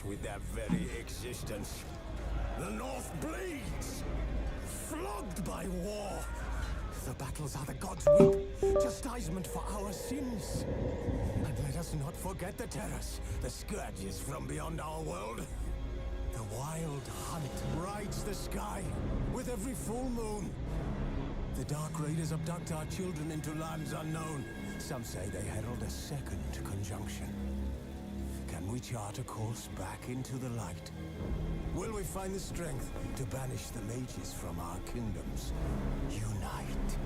touch with their very existence. The North bleeds, flogged by war. The battles are the gods' whip, chastisement for our sins. And let us not forget the terrors, the scourges from beyond our world. The wild hunt rides the sky with every full moon. The Dark Raiders abduct our children into lands unknown. Some say they herald a second conjunction. Can we chart a course back into the light? Will we find the strength to banish the mages from our kingdoms? Unite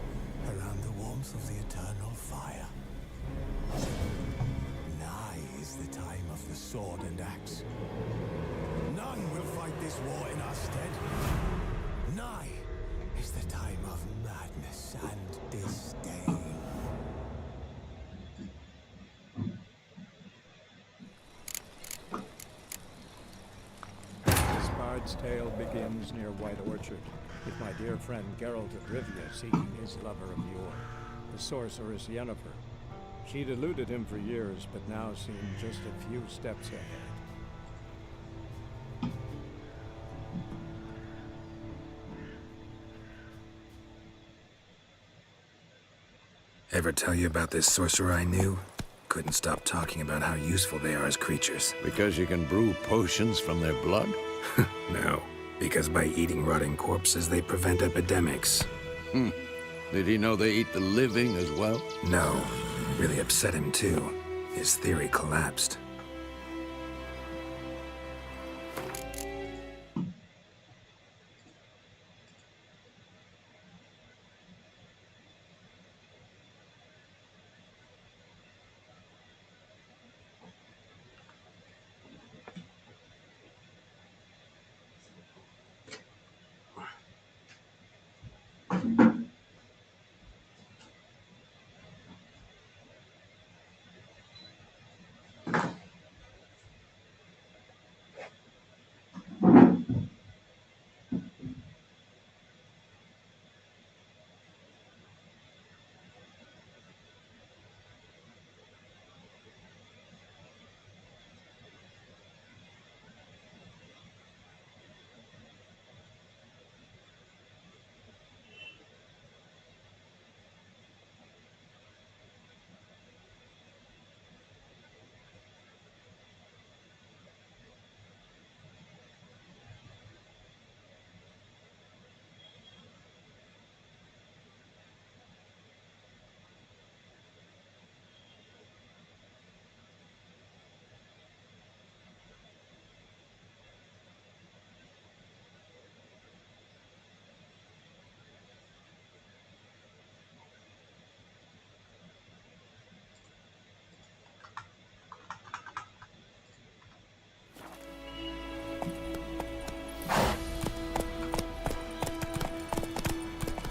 around the warmth of the eternal fire. Nigh is the time of the sword and axe. None will fight this war in our stead. Nigh is the time of madness and disdain. This bard's tale begins near White Orchard, with my dear friend Geralt of Rivia seeking his lover of yore, the sorceress Yennefer. She'd eluded him for years, but now seemed just a few steps ahead. Ever tell you about this sorcerer I knew? Couldn't stop talking about how useful they are as creatures. Because you can brew potions from their blood? No, because by eating rotting corpses, they prevent epidemics. Did he know they eat the living as well? No, really upset him too. His theory collapsed.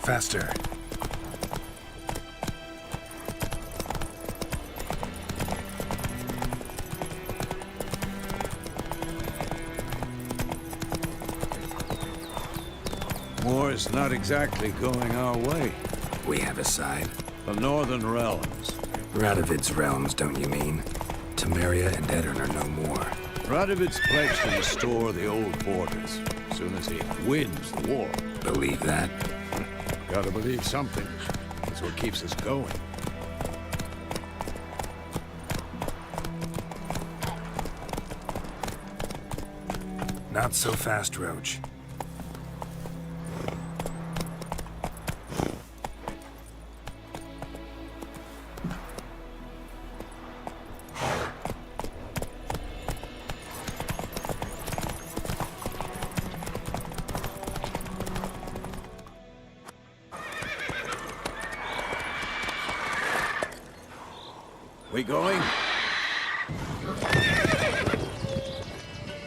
Faster. War's not exactly going our way. We have a side. The Northern Realms. Radovid's realms, don't you mean? Temeria and Edirn are no more. Radovid's pledged to restore the old borders as soon as he wins the war. Believe that? Gotta believe something. That's what keeps us going. Not so fast, Roach. We going?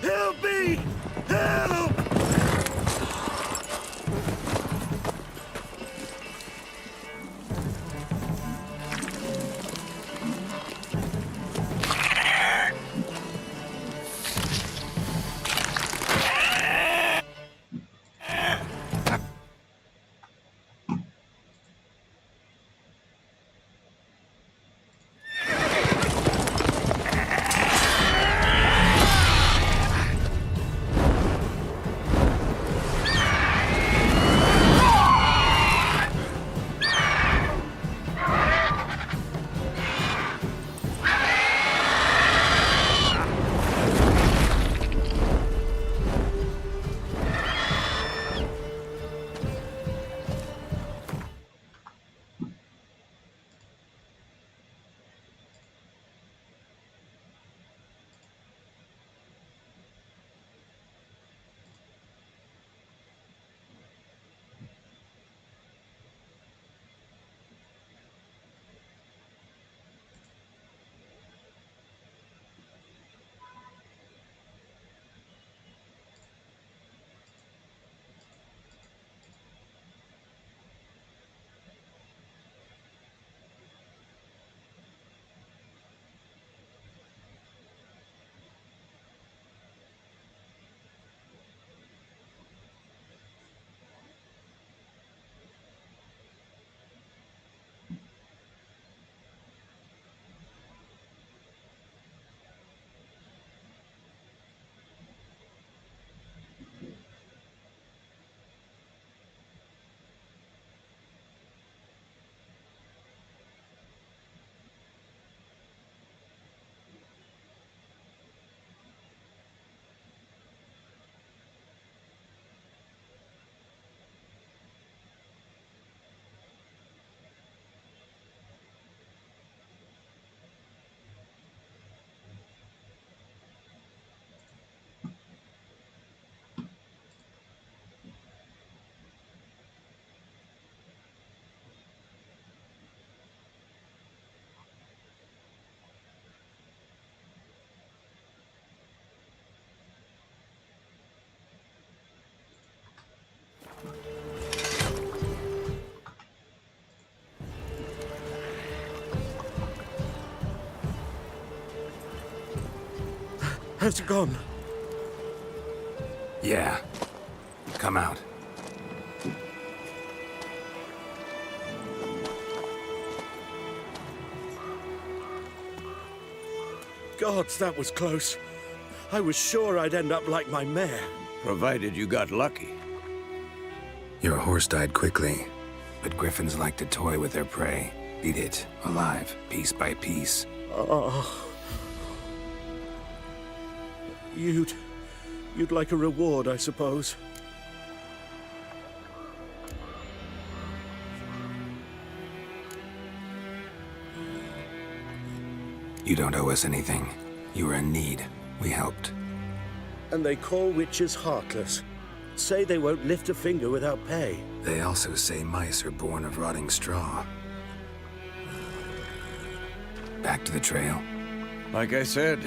Help me! Help! Has it gone? Yeah. Come out. Gods, that was close. I was sure I'd end up like my mare. Provided you got lucky. Your horse died quickly, but griffins like to toy with their prey. Eat it, alive, piece by piece. Oh. You'd like a reward, I suppose. You don't owe us anything. You were in need. We helped. And they call witches heartless. Say they won't lift a finger without pay. They also say mice are born of rotting straw. Back to the trail? Like I said,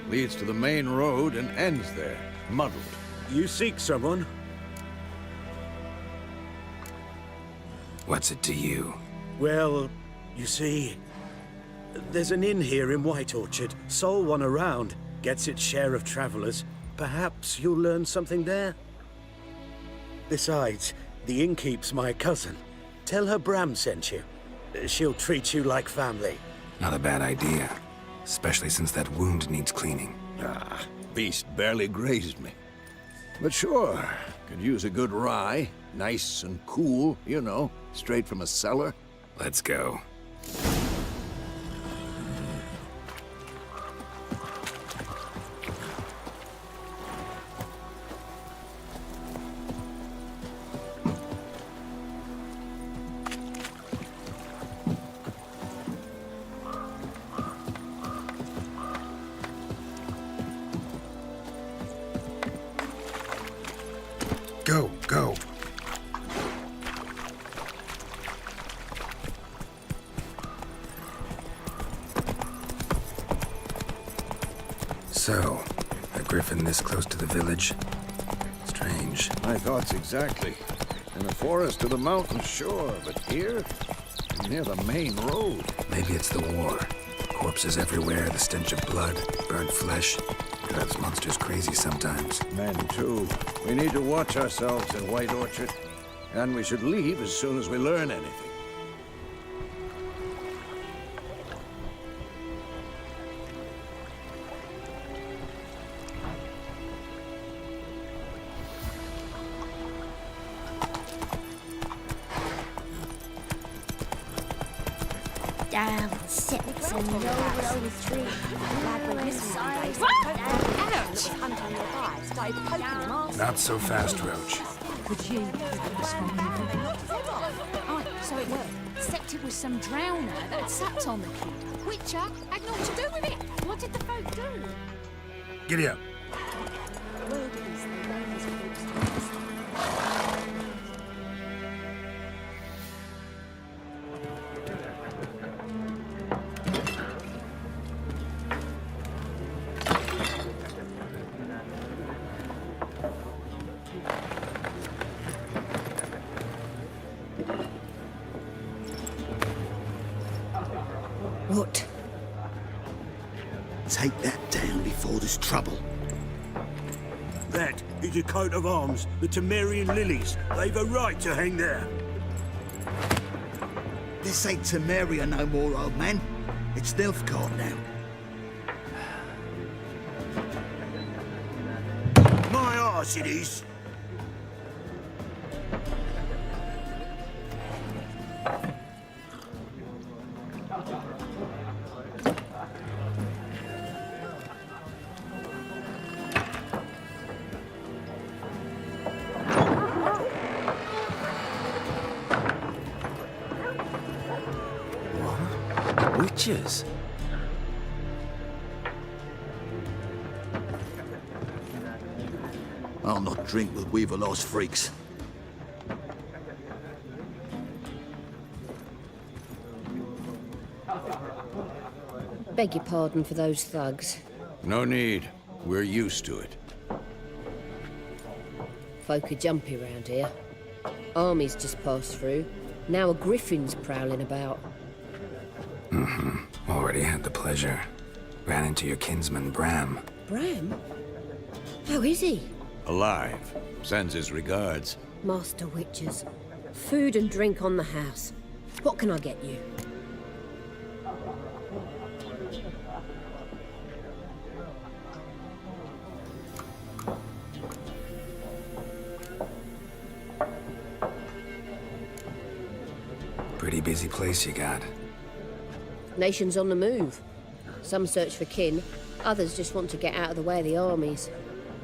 leads to the main road and ends there, muddled. You seek someone? What's it to you? Well, you see, there's an inn here in White Orchard. Sole one around. Gets its share of travelers. Perhaps you'll learn something there? Besides, the innkeep's my cousin. Tell her Bram sent you. She'll treat you like family. Not a bad idea. Especially since that wound needs cleaning. Ah, beast barely grazed me. But sure, could use a good rye. Nice and cool, you know, straight from a cellar. Let's go. Go, go. So, a griffin this close to the village? Strange. My thoughts exactly. In the forest to the mountain, sure, but here? Near the main road. Maybe it's the war. Corpses everywhere, the stench of blood, burnt flesh. Drives monsters crazy sometimes. Men, too. We need to watch ourselves in White Orchard. And we should leave as soon as we learn anything. Down, six and over the tree. Not so fast, Roach. Oh, so it worked. Except it was some drowner that had sat on the kid. Witcher had naught to do with it. What did the folk do? Giddy up. What? Take that down before there's trouble. That is a coat of arms, the Temerian lilies. They've a right to hang there. This ain't Temeria no more, old man. It's Nilfgaard now. My arse it is. Witches? I'll not drink with Weaverlost freaks. Beg your pardon for those thugs. No need. We're used to it. Folk are jumpy round here. Armies just passed through. Now a griffin's prowling about. Already had the pleasure. Ran into your kinsman, Bram. Bram? How is he? Alive. Sends his regards. Master Witchers. Food and drink on the house. What can I get you? Pretty busy place you got. Nations on the move. Some search for kin, others just want to get out of the way of the armies.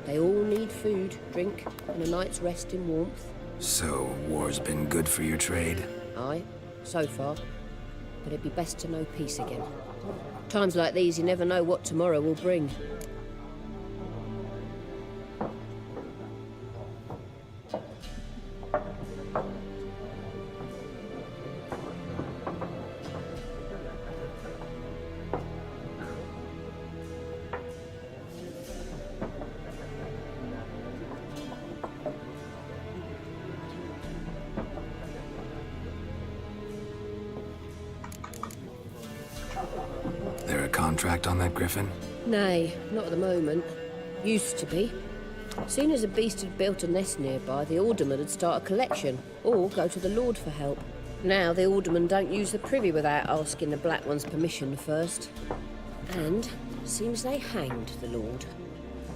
They all need food, drink, and a night's rest in warmth. So, war's been good for your trade? Aye, so far. But it'd be best to know peace again. Times like these, you never know what tomorrow will bring. There a contract on that griffin? Nay, not at the moment. Used to be. Soon as a beast had built a nest nearby, the alderman would start a collection, or go to the Lord for help. Now the aldermen don't use the privy without asking the Black One's permission first. And seems they hanged the Lord.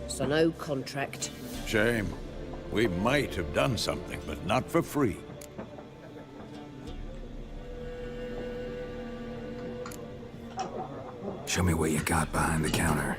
So no contract. Shame. We might have done something, but not for free. Show me what you got behind the counter.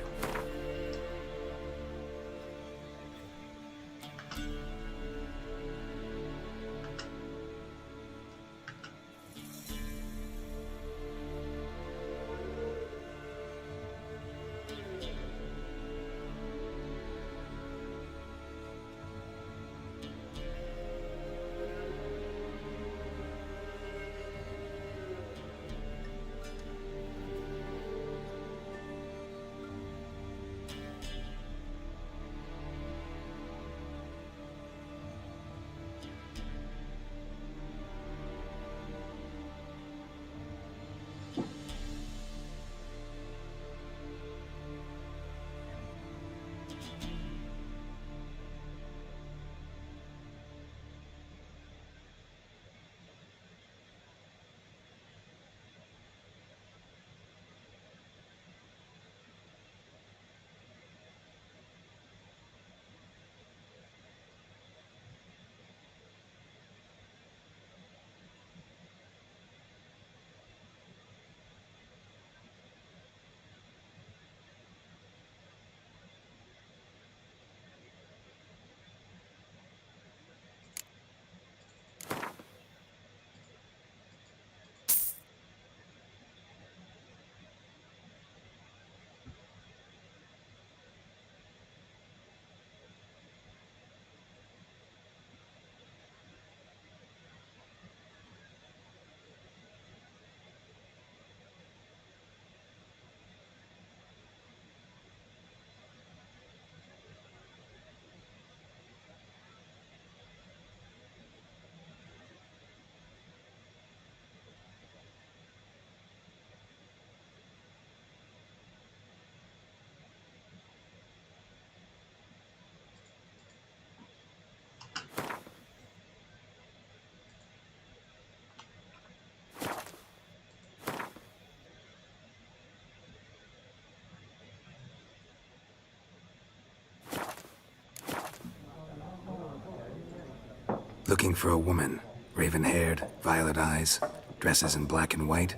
Looking for a woman. Raven-haired, violet eyes, dresses in black and white.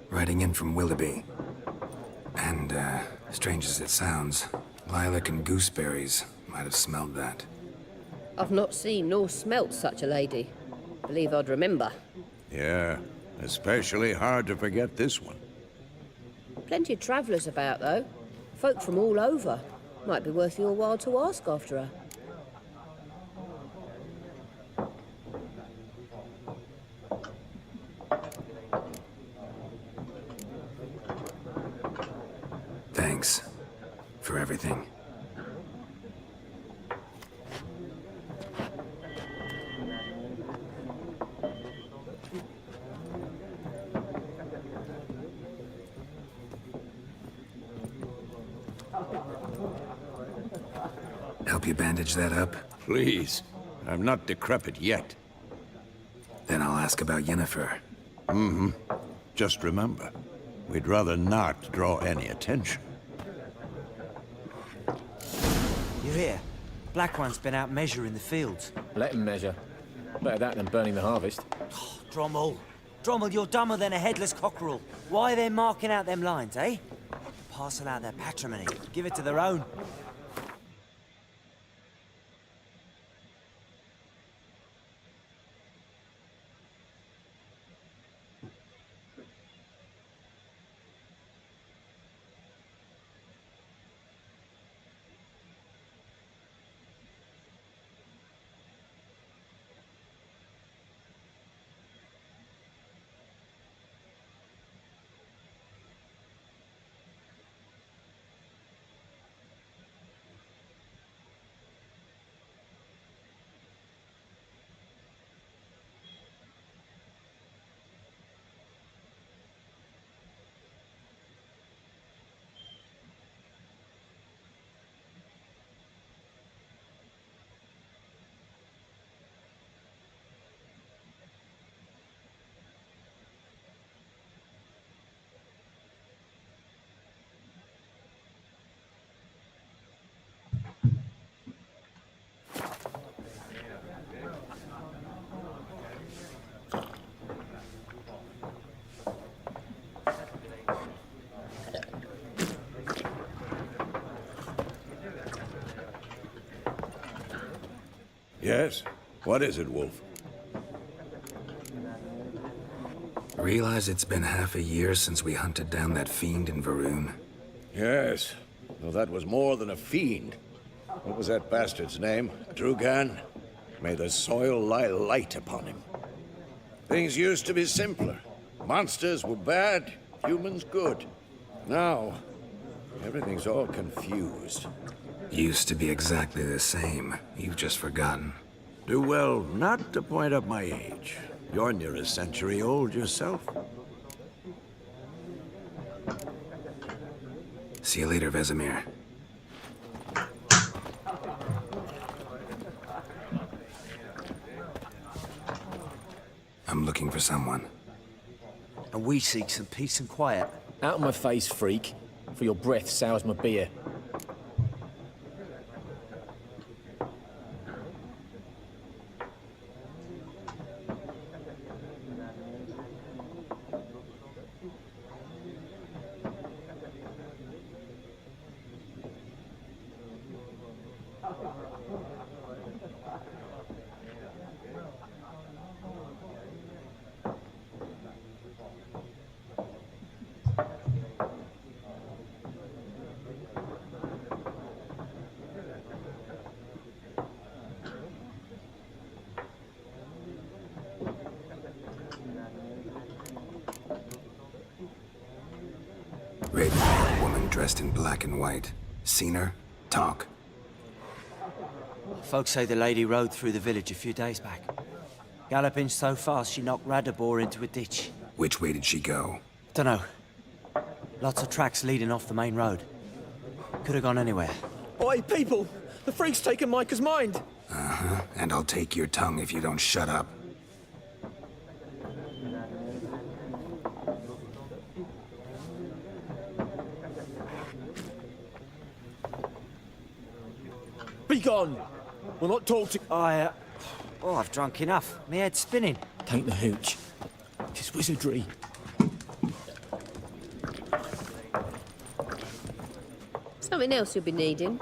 Riding in from Willoughby. And, strange as it sounds, lilac and gooseberries might have smelled that. I've not seen nor smelt such a lady. Believe I'd remember. Yeah, especially hard to forget this one. Plenty of travellers about, though. Folk from all over. Might be worth your while to ask after her. Thanks for everything. Help you bandage that up? Please. I'm not decrepit yet. Then I'll ask about Yennefer. Just remember, we'd rather not draw any attention. You hear? Black One's been out measuring the fields. Let him measure. Better that than burning the harvest. Drommel. Drommel, you're dumber than a headless cockerel. Why are they marking out them lines, eh? Parcel out their patrimony. Give it to their own. Yes? What is it, Wolf? Realize it's been half a year since we hunted down that fiend in Varun? Yes. Well, that was more than a fiend. What was that bastard's name? Drugan? May the soil lie light upon him. Things used to be simpler. Monsters were bad, humans good. Now, everything's all confused. Used to be exactly the same. You've just forgotten. Do well not to point up my age. You're near a century old yourself. See you later, Vesemir. I'm looking for someone. And we seek some peace and quiet. Out of my face, freak. For your breath sours my beer. Raven-haired woman dressed in black and white. Seen her? Talk. Folks say the lady rode through the village a few days back. Galloping so fast she knocked Radabor into a ditch. Which way did she go? Dunno. Lots of tracks leading off the main road. Could have gone anywhere. Oi, people! The freak's taken Micah's mind! Uh-huh. And I'll take your tongue if you don't shut up. Be gone! We'll not talk to... I've drunk enough. My head's spinning. Tain't the hooch. Tis wizardry. Something else you'll be needing.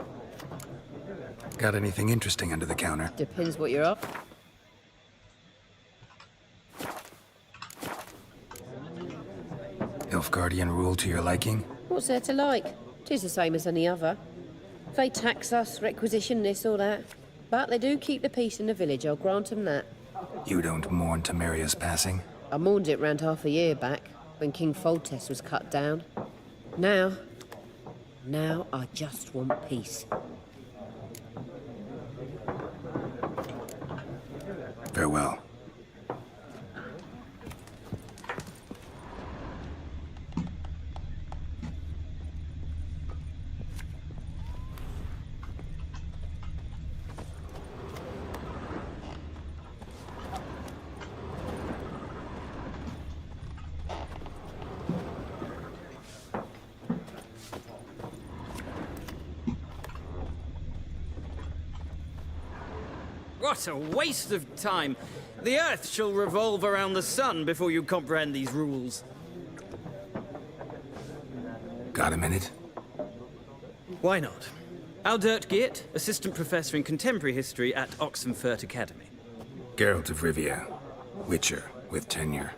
Got anything interesting under the counter? Depends what you're up. Nilfgaardian rule to your liking? What's there to like? 'Tis the same as any other. They tax us, requisition this or that. But they do keep the peace in the village, I'll grant them that. You don't mourn Temeria's passing? I mourned it round half a year back, when King Foltest was cut down. Now I just want peace. Farewell. What a waste of time. The Earth shall revolve around the sun before you comprehend these rules. Got a minute? Why not? Aldert Geert, Assistant Professor in Contemporary History at Oxenfurt Academy. Geralt of Rivia, Witcher with tenure.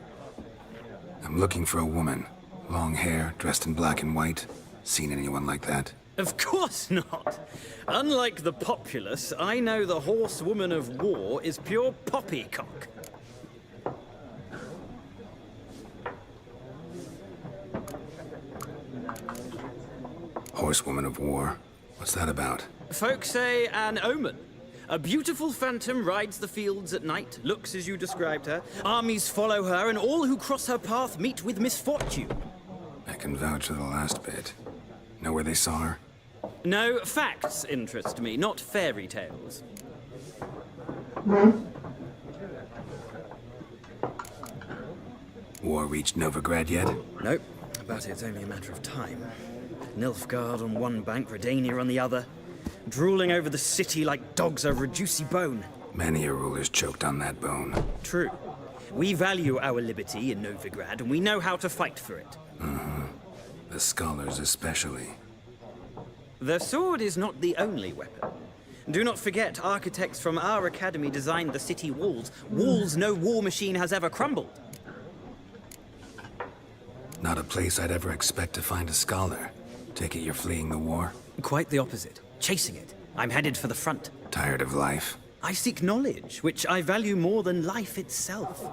I'm looking for a woman. Long hair, dressed in black and white. Seen anyone like that? Of course not. Unlike the populace, I know the horsewoman of war is pure poppycock. Horsewoman of war? What's that about? Folk say an omen. A beautiful phantom rides the fields at night, looks as you described her. Armies follow her, and all who cross her path meet with misfortune. I can vouch for the last bit. Know where they saw her? No, facts interest me, not fairy tales. War reached Novigrad yet? Nope, but it's only a matter of time. Nilfgaard on one bank, Redania on the other. Drooling over the city like dogs over a juicy bone. Many a ruler's choked on that bone. True. We value our liberty in Novigrad, and we know how to fight for it. The scholars especially. The sword is not the only weapon. Do not forget, architects from our academy designed the city walls. Walls no war machine has ever crumbled. Not a place I'd ever expect to find a scholar. Take it you're fleeing the war? Quite the opposite. Chasing it. I'm headed for the front. Tired of life? I seek knowledge, which I value more than life itself.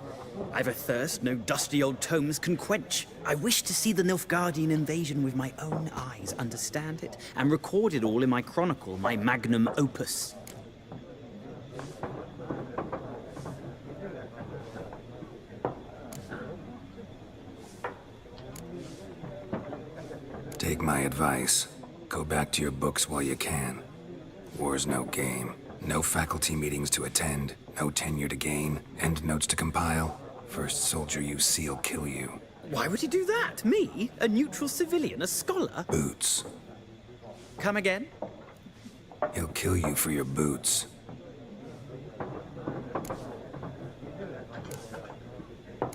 I've a thirst no dusty old tomes can quench. I wish to see the Nilfgaardian invasion with my own eyes, understand it, and record it all in my chronicle, my magnum opus. Take my advice. Go back to your books while you can. War's no game. No faculty meetings to attend, no tenure to gain, end notes to compile. First soldier you see will kill you. Why would he do that? Me? A neutral civilian? A scholar? Boots. Come again? He'll kill you for your boots.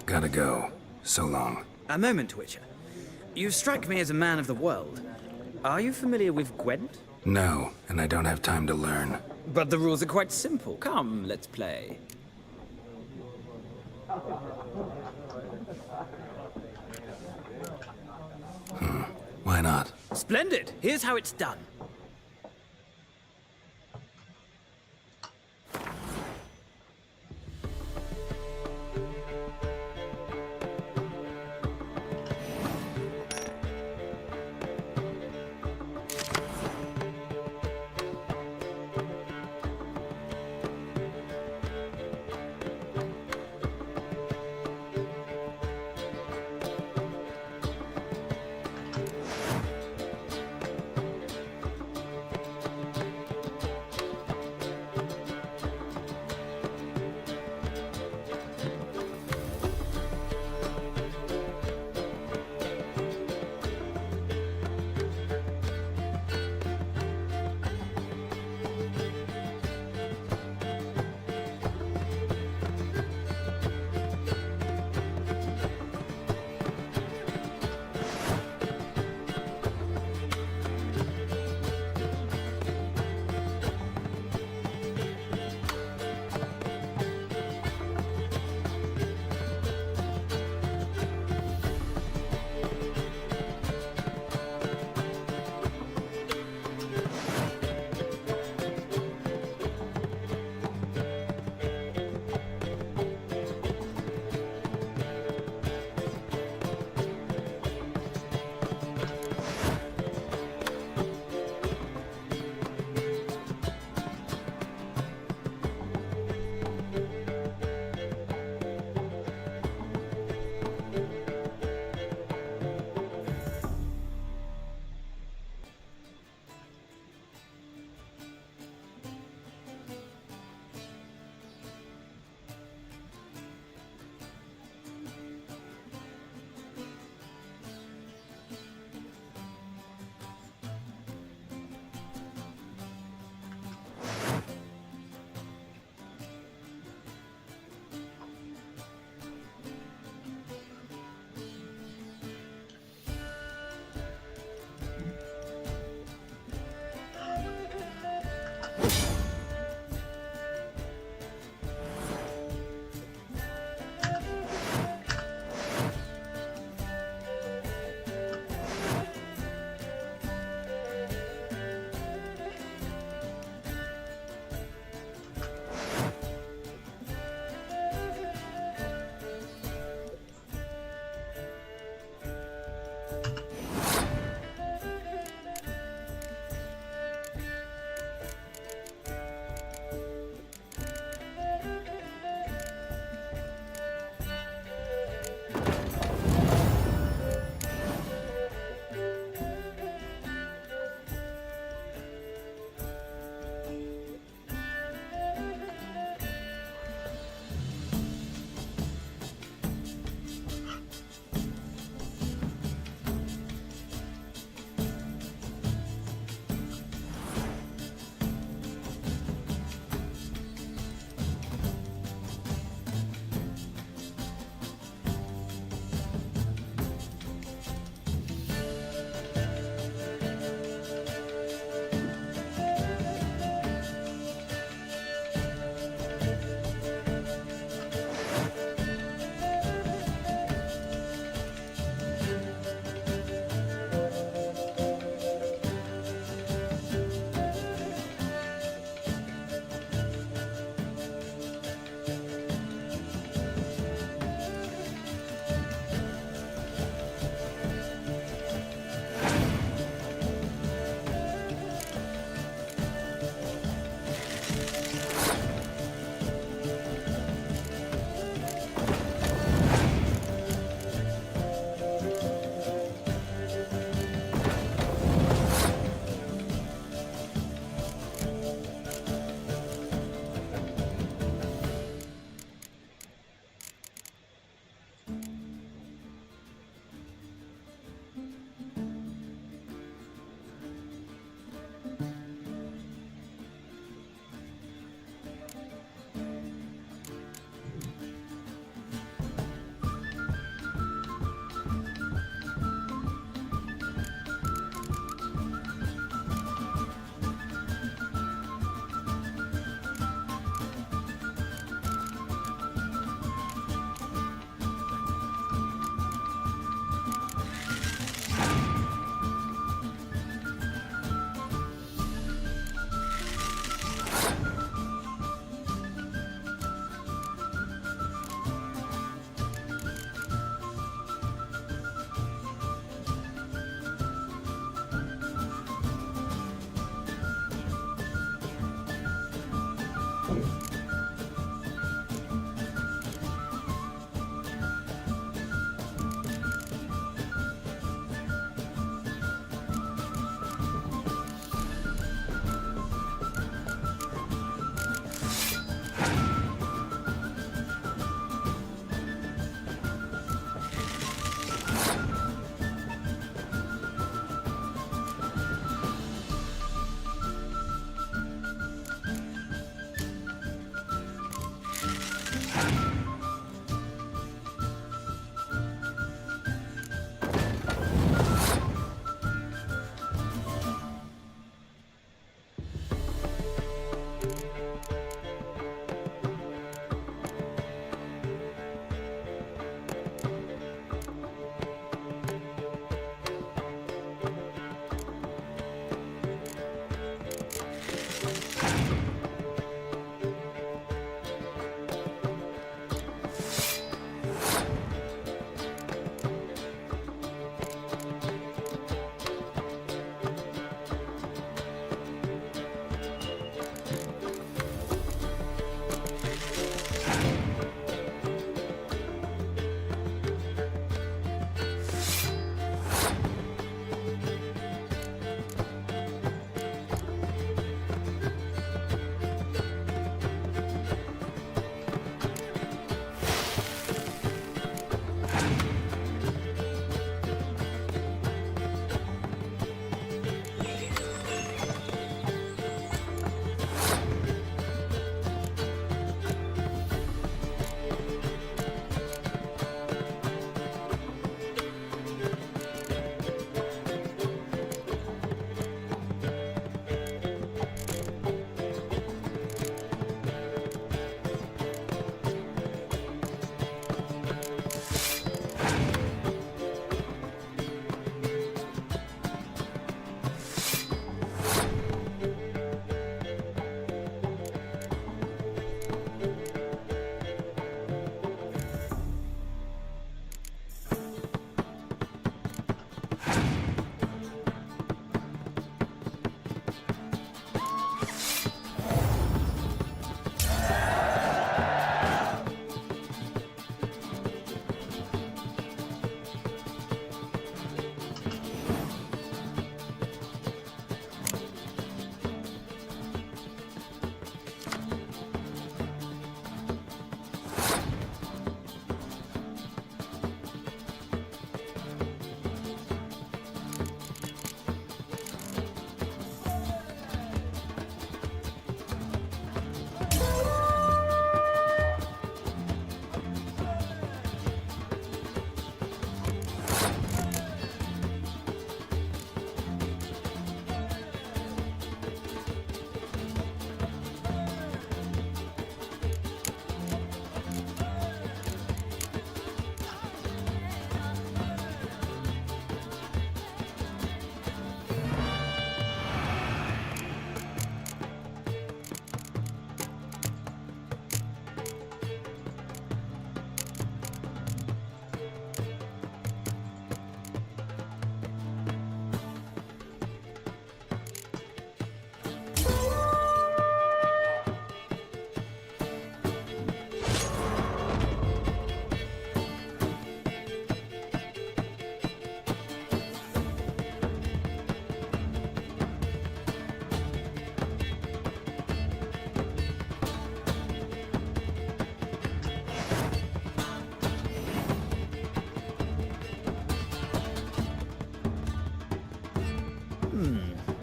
Gotta go. So long. A moment, Witcher. You strike me as a man of the world. Are you familiar with Gwent? No, and I don't have time to learn. But the rules are quite simple. Come, let's play. Why not? Splendid. Here's how it's done.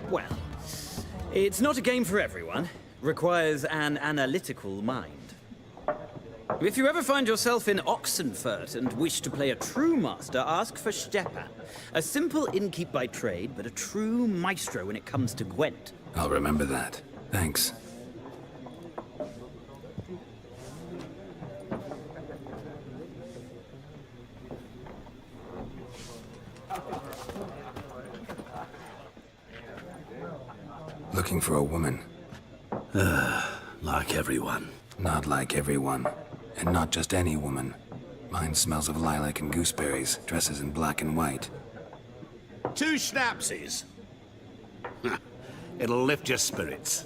Well, it's not a game for everyone. Requires an analytical mind. If you ever find yourself in Oxenfurt and wish to play a true master, ask for Stepan. A simple innkeep by trade, but a true maestro when it comes to Gwent. I'll remember that. Thanks. Looking for a woman. Like everyone. Not like everyone. And not just any woman. Mine smells of lilac and gooseberries, dresses in black and white. 2 schnapsies. It'll lift your spirits.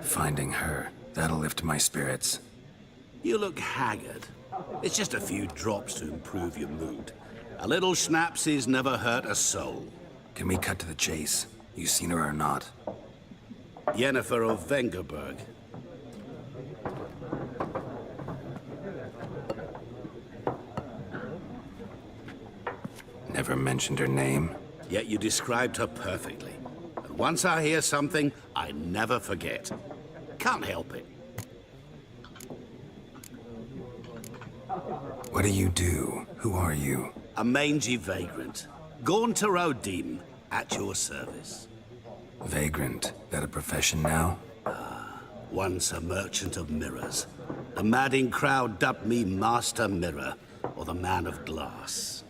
Finding her, that'll lift my spirits. You look haggard. It's just a few drops to improve your mood. A little schnapsy's never hurt a soul. Can we cut to the chase? You seen her or not? Yennefer of Vengerberg. Never mentioned her name? Yet you described her perfectly. And once I hear something, I never forget. Can't help it. What do you do? Who are you? A mangy vagrant. Gaunter O'Deem, at your service. Vagrant. That a profession now? Once a merchant of mirrors. The madding crowd dubbed me Master Mirror, or the Man of Glass.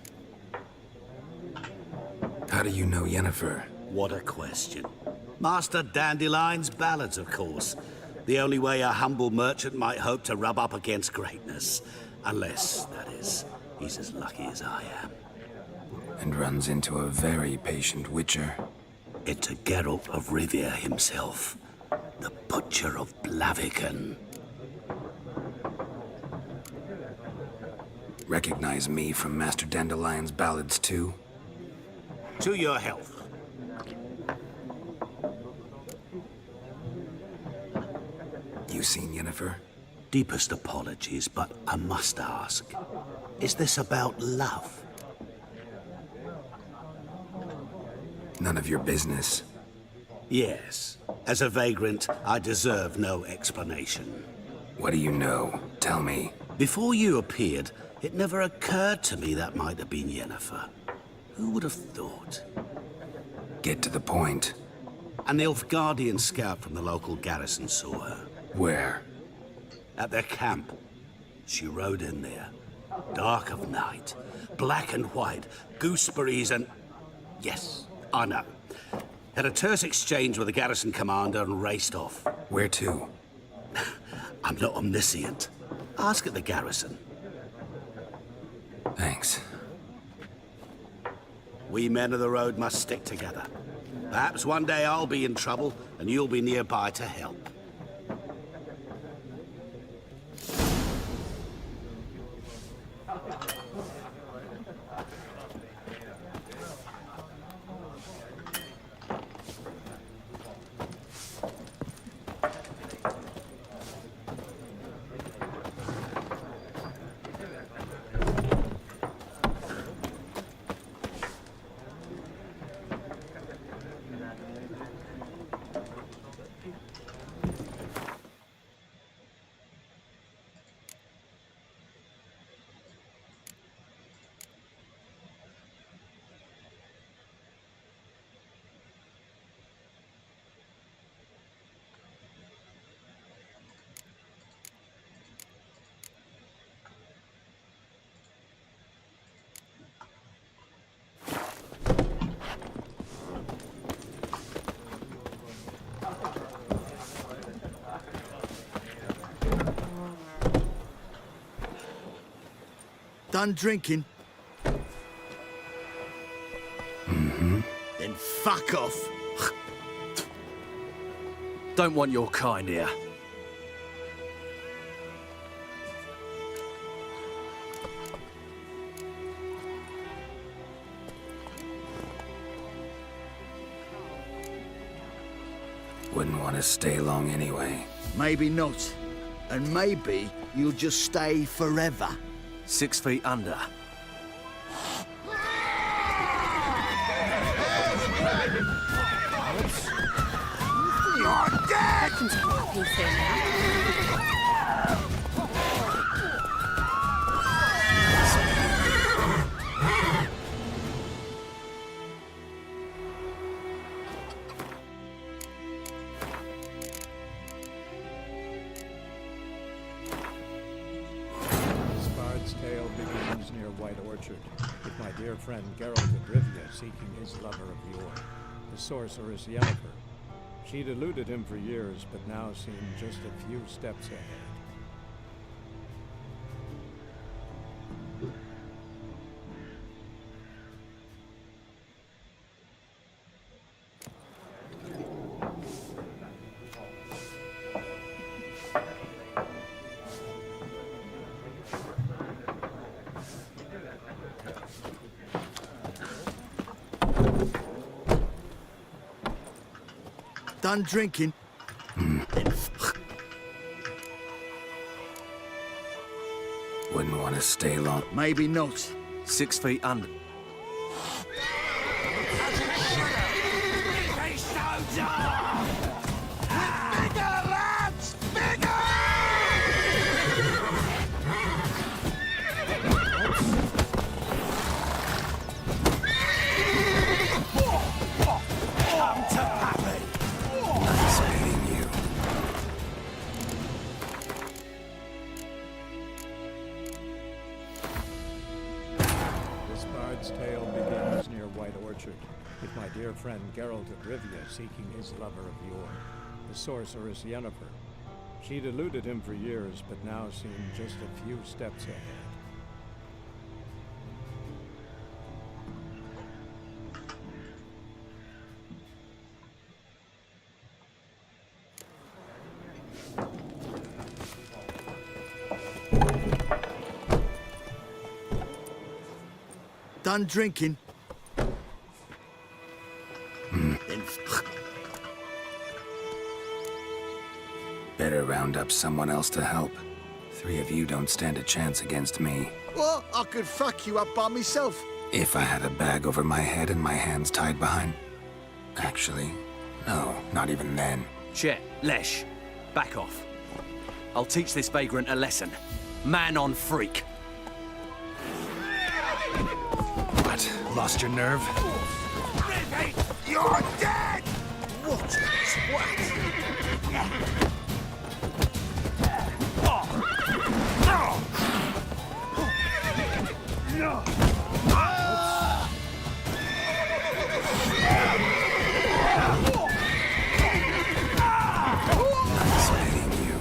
How do you know Yennefer? What a question. Master Dandelion's ballads, of course. The only way a humble merchant might hope to rub up against greatness. Unless, that is, he's as lucky as I am. And runs into a very patient witcher. Into Geralt of Rivia himself. The Butcher of Blaviken. Recognize me from Master Dandelion's ballads too? To your health. You seen Yennefer? Deepest apologies, but I must ask. Is this about love? None of your business. Yes. As a vagrant, I deserve no explanation. What do you know? Tell me. Before you appeared, it never occurred to me that might have been Yennefer. Who would have thought? Get to the point. A Nilfgaardian scout from the local garrison saw her. Where? At their camp. She rode in there. Dark of night. Black and white. Gooseberries and... Yes, I know. Had a terse exchange with the garrison commander and raced off. Where to? I'm not omniscient. Ask at the garrison. Thanks. We men of the road must stick together. Perhaps one day I'll be in trouble and you'll be nearby to help. Done drinking? Mm-hmm. Then fuck off. Don't want your kind here. Wouldn't want to stay long anyway. Maybe not. And maybe you'll just stay forever. 6 feet under. You're dead! Can take my piece here now. Bard's tale begins near White Orchard, with my dear friend Geralt of Rivia seeking his lover of yore, the sorceress Yennefer. She'd eluded him for years, but now seemed just a few steps ahead. Done drinking? Wouldn't want to stay long. Maybe not. 6 feet under. Nice meeting you. This bard's tale begins near White Orchard, with my dear friend Geralt of Rivia seeking his lover of yore, the sorceress Yennefer. She'd eluded him for years, but now seemed just a few steps ahead. Done drinking? Better round up someone else to help. 3 of you don't stand a chance against me. What? I could fuck you up by myself. If I had a bag over my head and my hands tied behind... Actually, no, not even then. Chet, Lesh, back off. I'll teach this vagrant a lesson. Man on freak. What? Lost your nerve? You're dead! What a twat! Nice meeting you.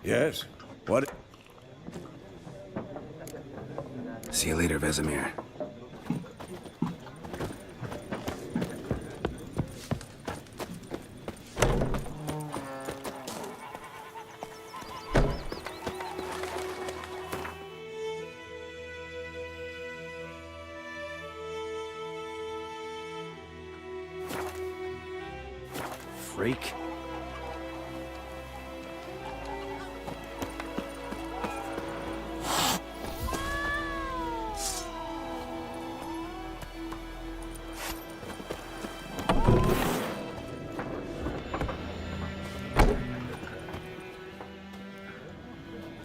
Yes? What? See you later, Vesemir. Freak.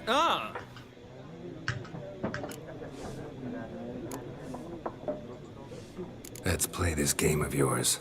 Ah! Let's play this game of yours.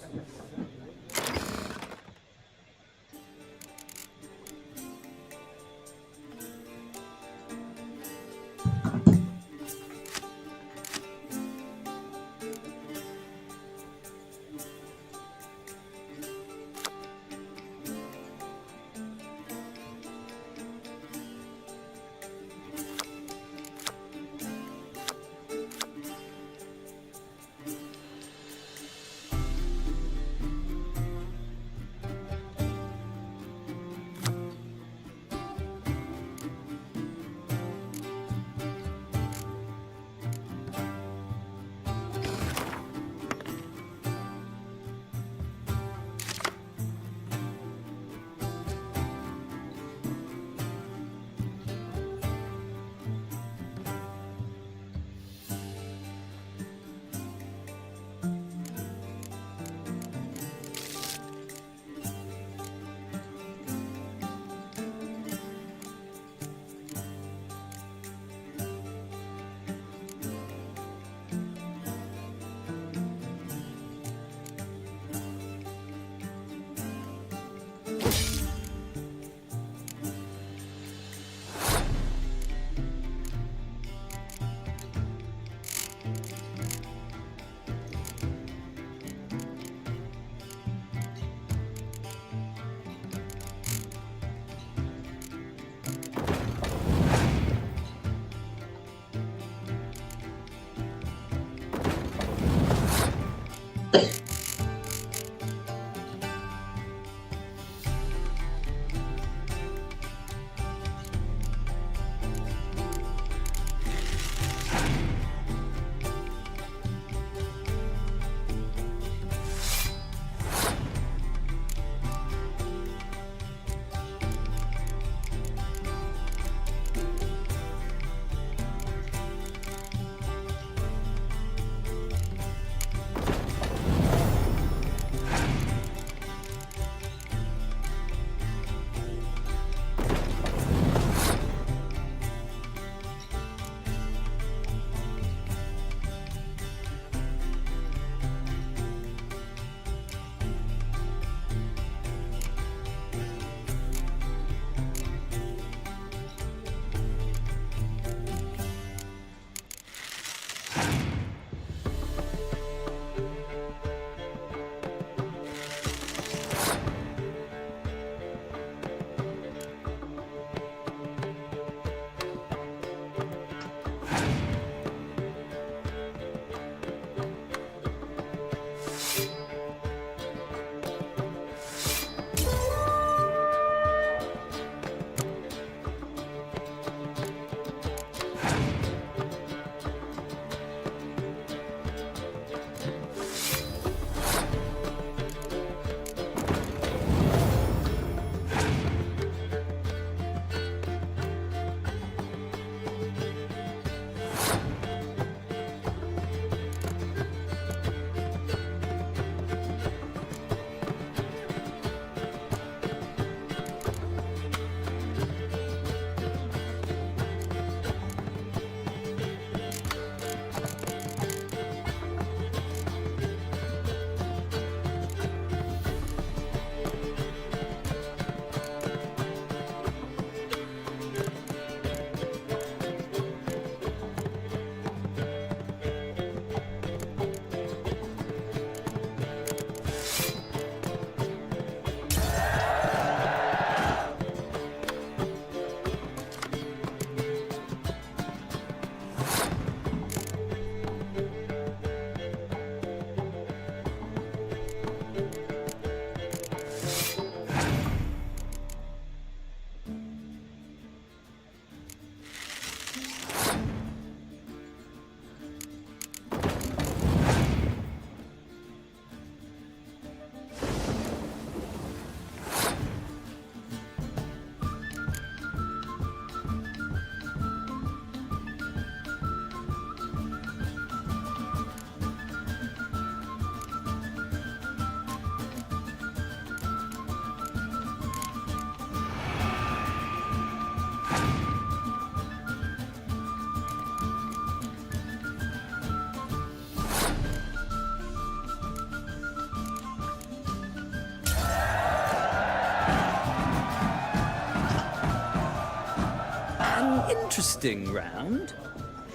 Interesting round.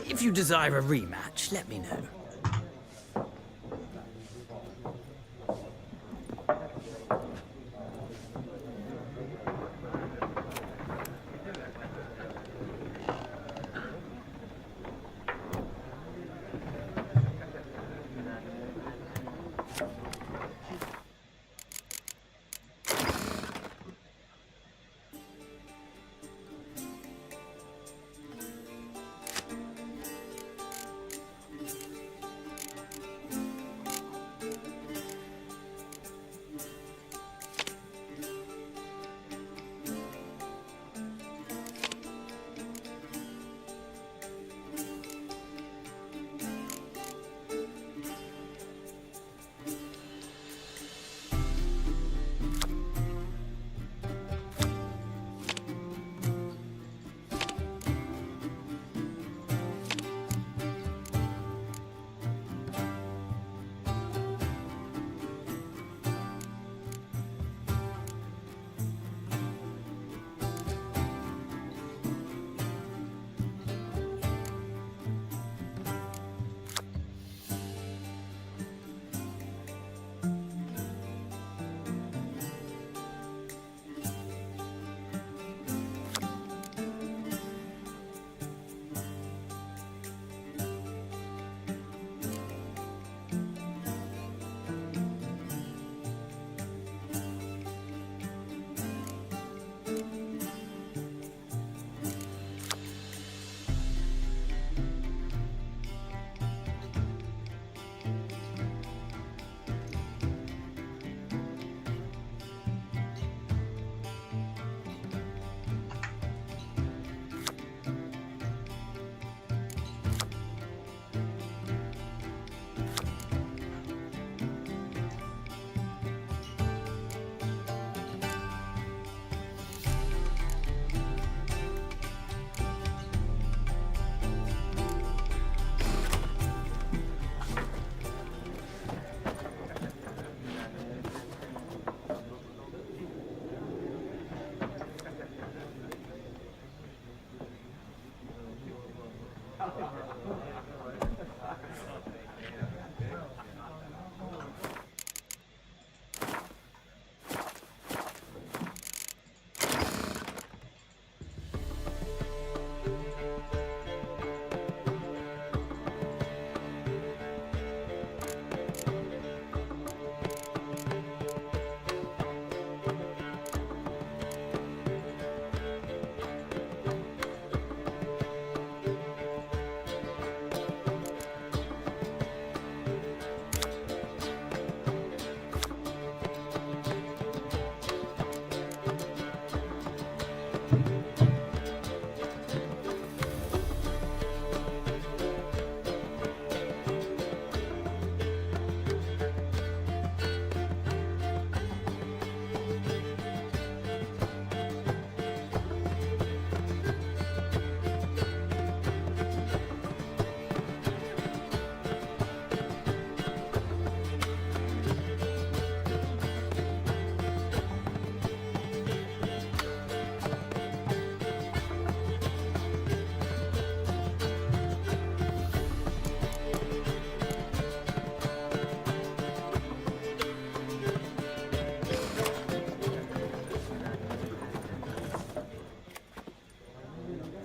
If you desire a rematch, let me know.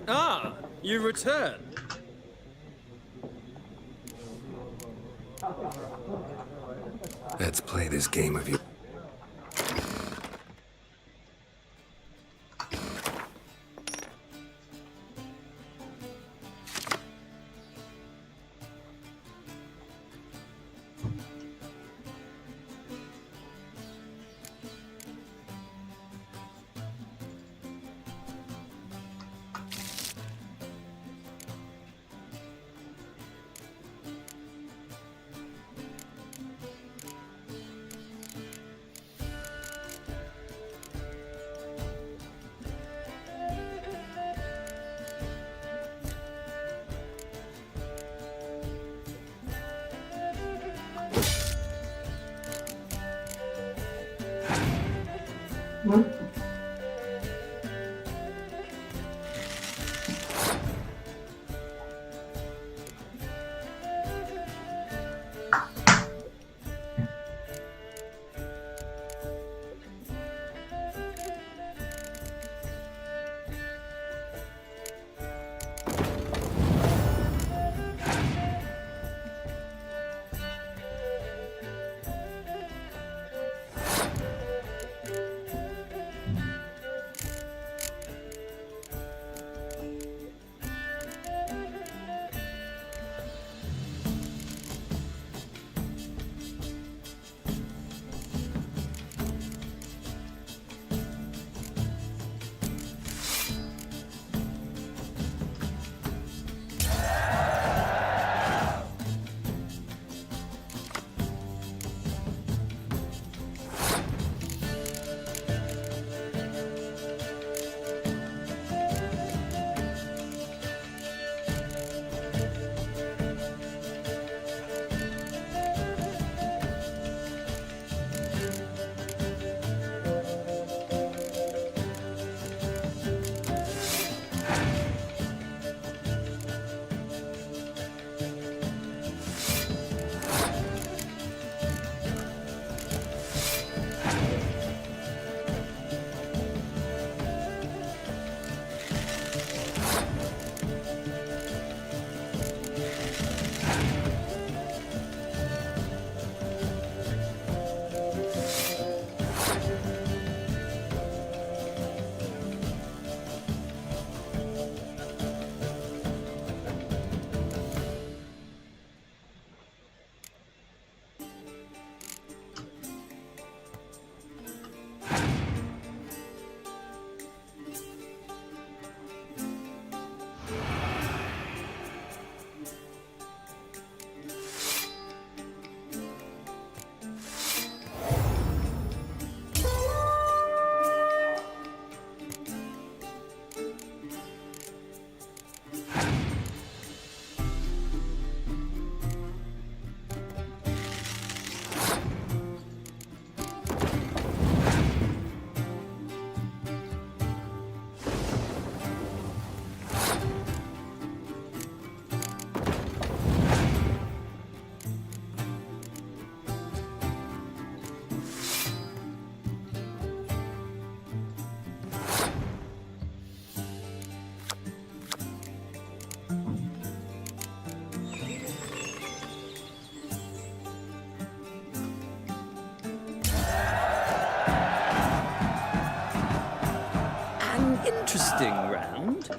Ah, you return. Let's play this game of you. interesting round.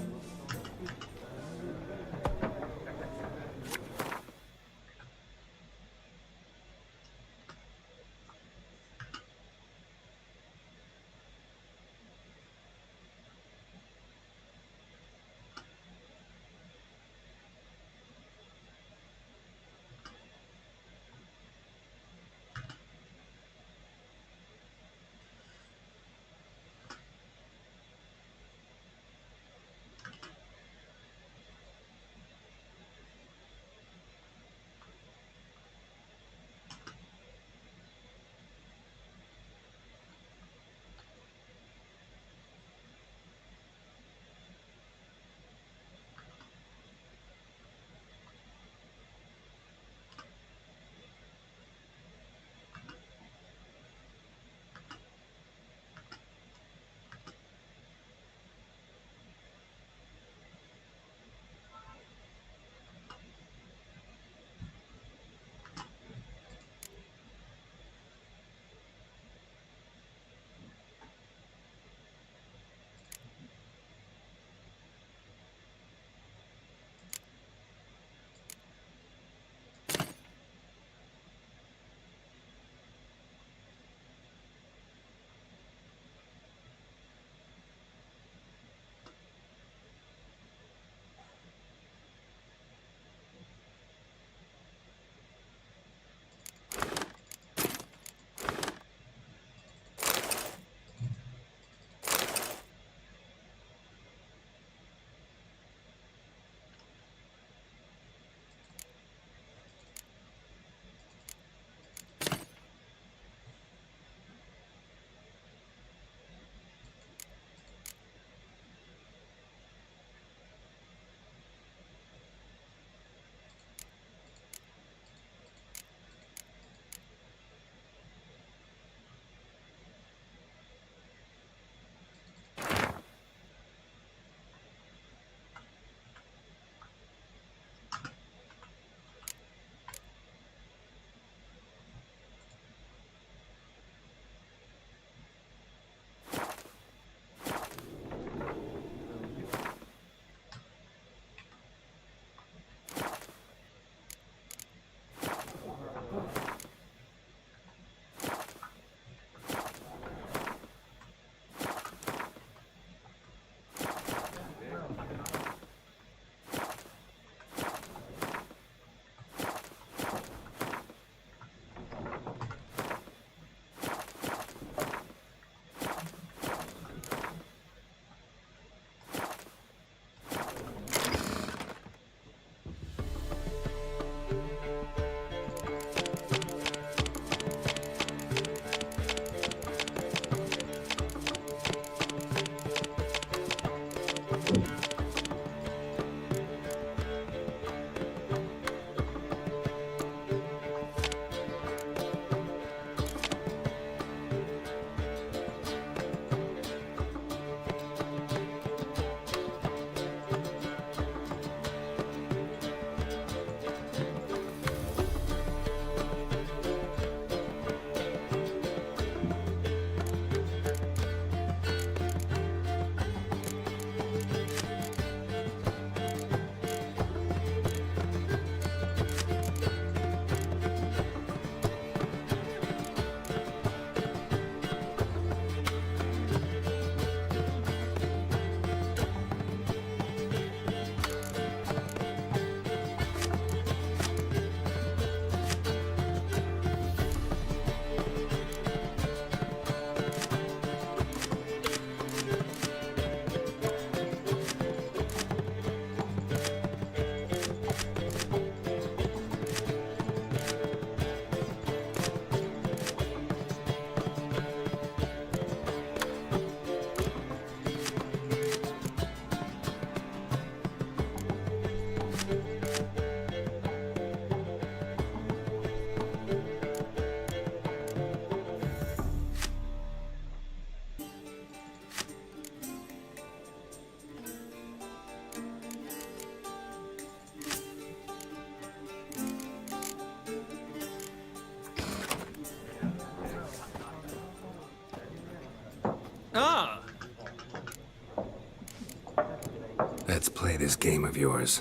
Ah! Let's play this game of yours.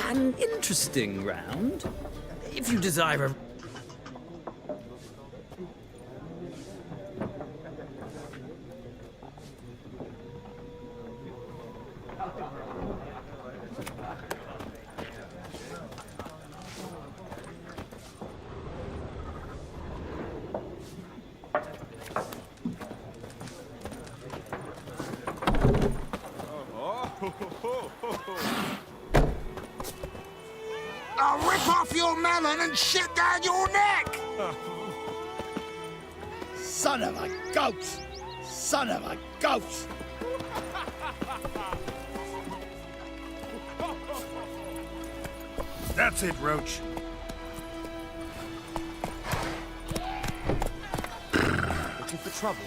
An interesting round. If you desire a... I'll rip off your melon and shit down your neck! Son of a goat! Son of a goat! That's it, Roach. trouble?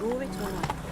Draw it on.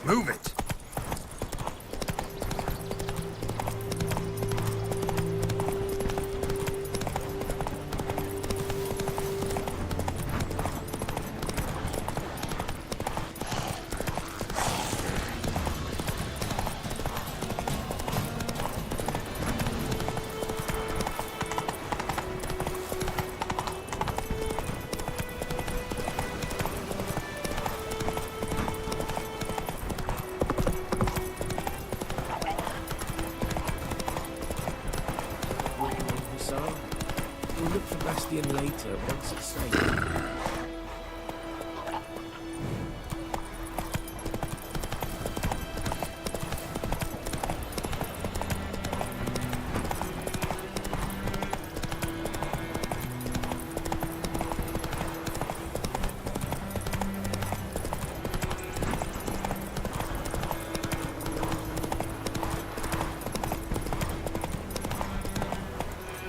Move it! We'll look for Bastion later, once it's safe.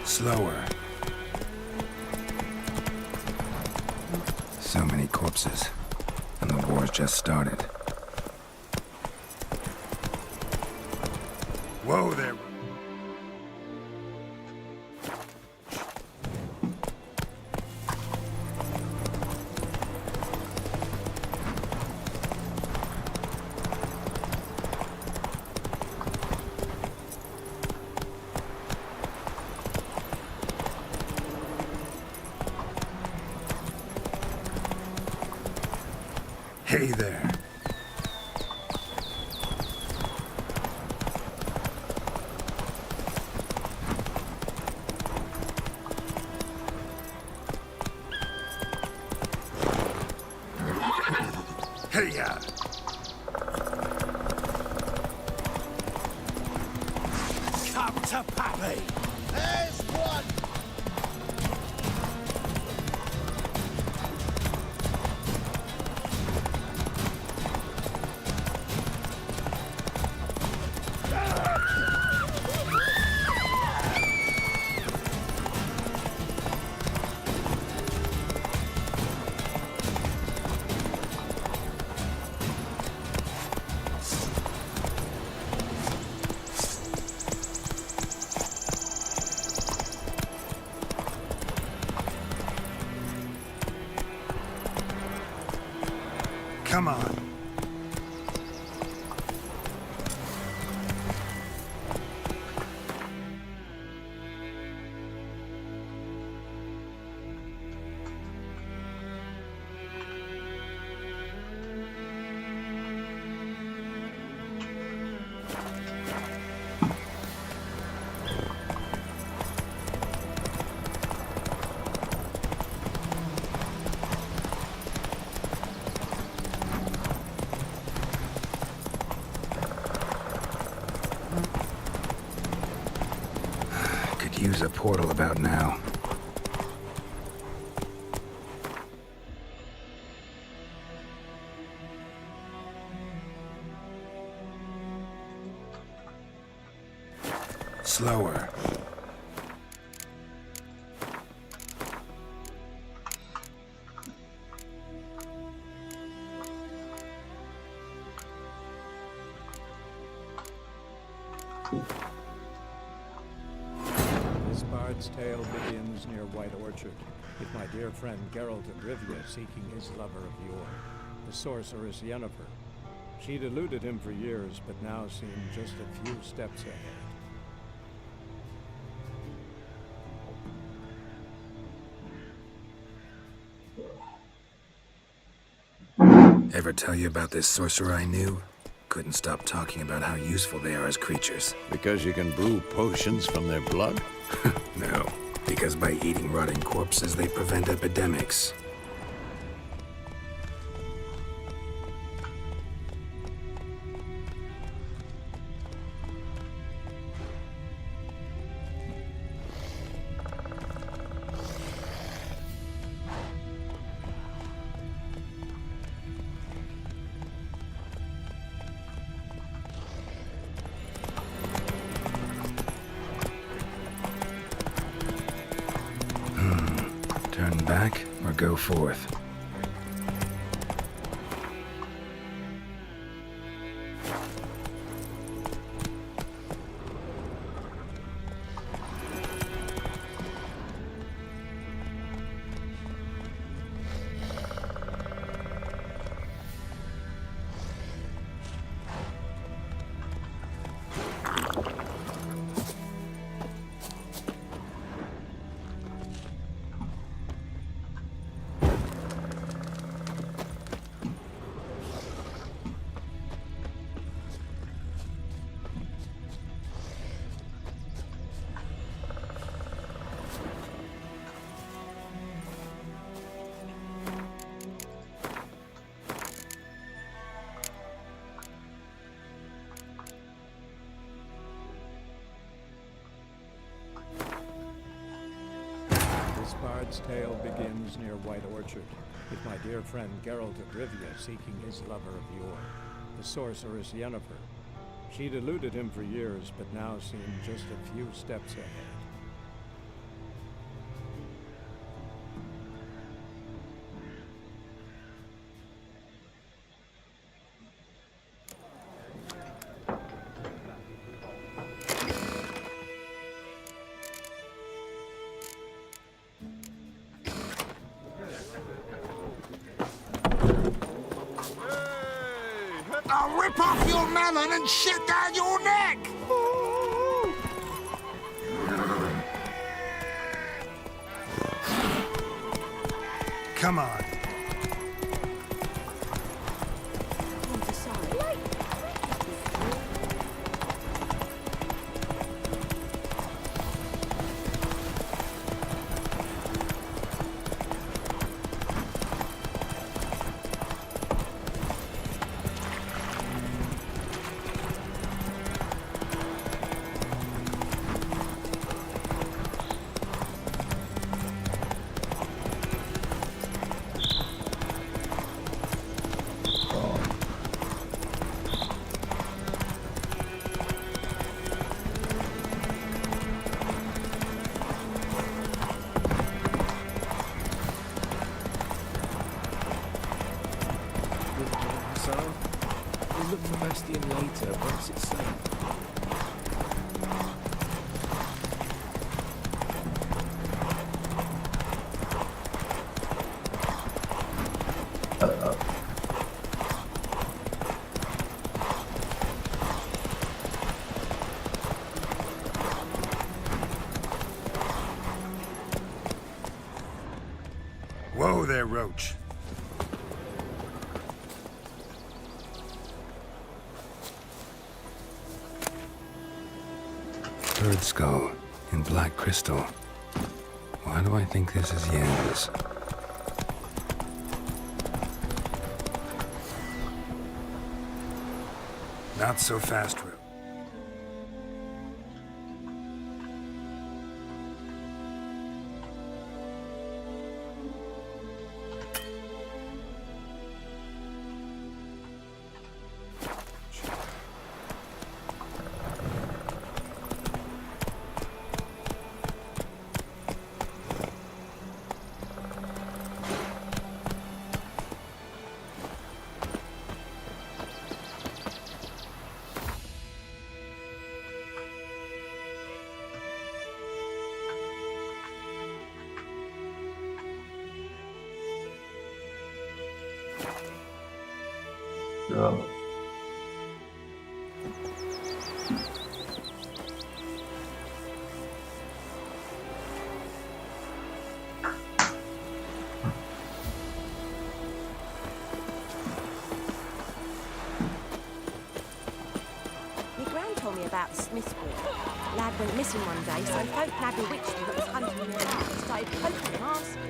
Slower. So many corpses. And the war's just started. Whoa there. Hey there. Hey-ya! Come to Pappy! There's one! Come on. could use a portal about now. Slower. This bard's tale begins near White Orchard, with my dear friend Geralt of Rivia seeking his lover of yore, the sorceress Yennefer. She'd eluded him for years, but now seemed just a few steps ahead. Ever tell you about this sorcerer I knew? Couldn't stop talking about how useful they are as creatures. Because you can brew potions from their blood? No, because by eating rotting corpses, they prevent epidemics. Turn back or go forth? This bard's tale begins near White Orchard, with my dear friend Geralt of Rivia seeking his lover of yore, the sorceress Yennefer. She'd eluded him for years, but now seemed just a few steps ahead. I'll rip off your melon and shit down your neck! Come on. We'll look for Bastion later, once it's safe. Whoa there, Roach. Bird skull in black crystal. Why do I think this is Yen's? Not so fast, Roach. Devam. My gran told me about the Smith's Wheel. Lad went missing one day, so folk nabbed a witch that was hunting him around and started poking him asking.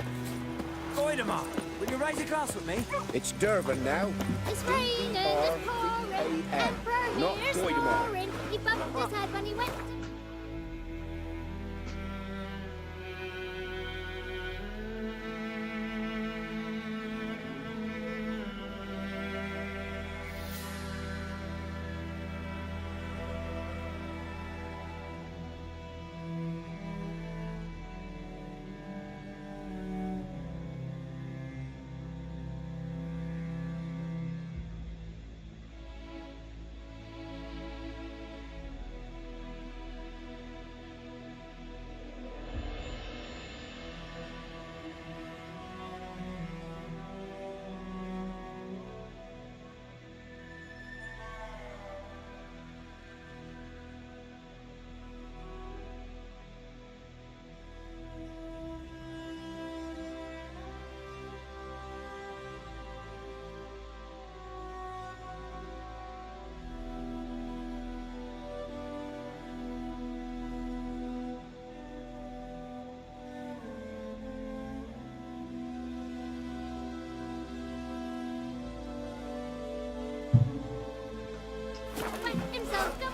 Goidemar, will you raise a glass with me? It's Durban now. It's raining, it's pouring, and not Brody's Goidemar. snoring. He bumped his head when he went to...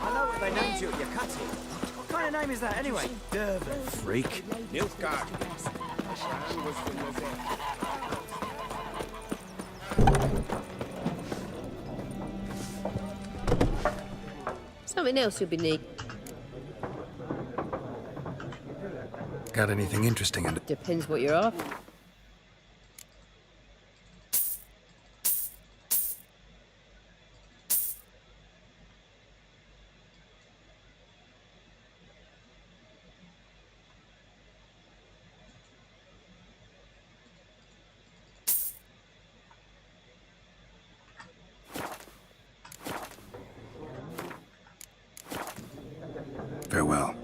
I know what they named you at your cutting. What kind of name is that anyway? Durban, freak. Nilfgaard. Something else you'll be neat. Got anything interesting under? Depends what you're after. Farewell.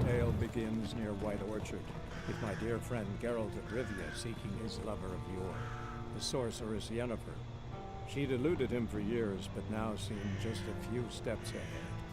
Tale begins near White Orchard, with my dear friend Geralt of Rivia seeking his lover of yore, the sorceress Yennefer. She'd eluded him for years, but now seemed just a few steps ahead.